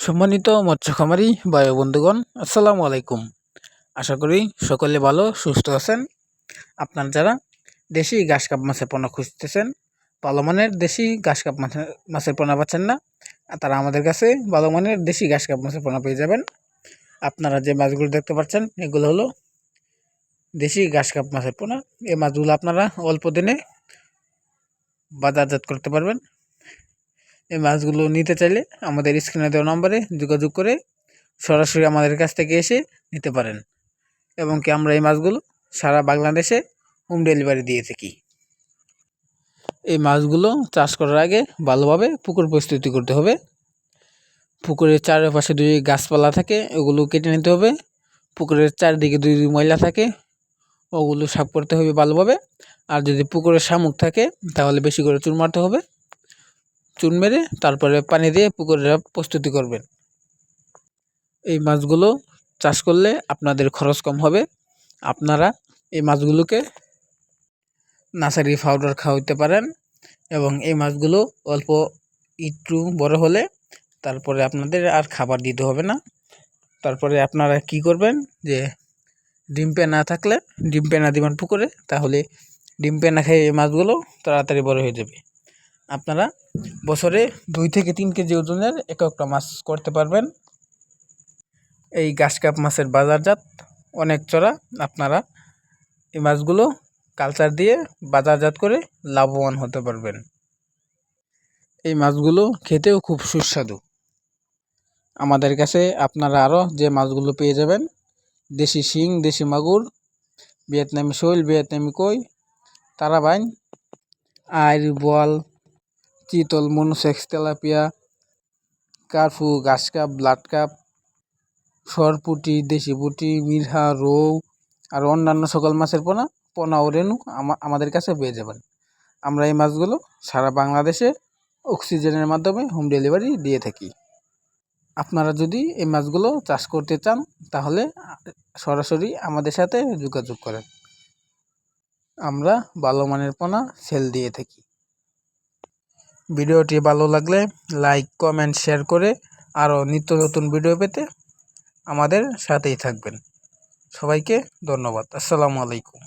সম্মানিত মৎস্য খামারি ভাই ও বন্ধুগণ, আসসালামু আলাইকুম। আশা করি সকলে ভালো সুস্থ আছেন। আপনারা যারা দেশি ঘাস কাপ মাছের পোনা খুঁজতেছেন, ভালো মানের দেশি ঘাস কাপ মাছের পোনা পাচ্ছেন না, তারা আমাদের কাছে ভালো মানের দেশি ঘাস কাপ মাছের পোনা পেয়ে যাবেন। আপনারা যে মাছগুলো দেখতে পাচ্ছেন এগুলো হলো দেশি ঘাস কাপ মাছের পোনা। এই মাছগুলো আপনারা অল্প দিনে বাজারজাত করতে পারবেন। এই মাছগুলো নিতে চাইলে আমাদের স্ক্রিনে দেওয়া নম্বরে যোগাযোগ করে সরাসরি আমাদের কাছ থেকে এসে নিতে পারেন, এবং কি আমরা এই মাছগুলো সারা বাংলাদেশে হোম ডেলিভারি দিয়ে থাকি। এই মাছগুলো চাষ করার আগে ভালোভাবে পুকুর প্রস্তুতি করতে হবে। পুকুরের চারপাশে যদি গাছপালা থাকে ওগুলো কেটে নিতে হবে। পুকুরের চারদিকে যদি ময়লা থাকে ওগুলো সাফ করতে হবে ভালোভাবে। আর যদি পুকুরে শামুক থাকে তাহলে বেশি করে চুন মারতে হবে। চুন মেরে তারপরে পানি দিয়ে পুকুরের প্রস্তুতি করবেন। এই মাছগুলো চাষ করলে আপনাদের খরচ কম হবে। আপনারা এই মাছগুলোকে নার্সারি পাউডার খাওয়াতে পারেন, এবং এই মাছগুলো অল্প একটু বড় হলে তারপরে আপনাদের আর খাবার দিতে হবে না। তারপরে আপনারা কি করবেন, যে ডিম পেনা থাকলে ডিম পেনা দিবেন পুকুরে, তাহলে ডিম পেনা খেয়ে এই মাছগুলো তাড়াতাড়ি বড় হয়ে যাবে। আপনারা বছরে 2 থেকে 3 কেজি ওজনের একটা মাছ করতে পারবেন। এই ঘাস কাপ মাছের বাজারজাত অনেক চড়া। আপনারা এই মাছগুলো কালচার দিয়ে বাজারজাত করে লাভবান হতে পারবেন। এই মাছগুলো খেতেও খুব সুস্বাদু। আমাদের কাছে আপনারা আরও যে মাছগুলো পেয়ে যাবেন, দেশি শিং, দেশি মাগুর, ভিয়েতনামি শৈল, ভিয়েতনামি কই, তারাবাইন, আইর, বোয়াল, চিতল, মনুসেক্স, তেলাপিয়া, কার্পু, ঘাস কাপ, ব্লাড কাপ, সরপুঁটি, দেশি পুঁটি, মিরহা, রৌ আর অন্যান্য সকল মাছের পোনা ও রেণু আমাদের কাছে পেয়ে যাবেন। আমরা এই মাছগুলো সারা বাংলাদেশে অক্সিজেনের মাধ্যমে হোম ডেলিভারি দিয়ে থাকি। আপনারা যদি এই মাছগুলো চাষ করতে চান তাহলে সরাসরি আমাদের সাথে যোগাযোগ করেন। আমরা ভালো মানের পোনা সেল দিয়ে থাকি। ভিডিওটি ভালো লাগলে লাইক, কমেন্ট, শেয়ার করে আরও নিত্য নতুন ভিডিও পেতে আমাদের সাথেই থাকবেন। সবাইকে ধন্যবাদ। আসসালামু আলাইকুম।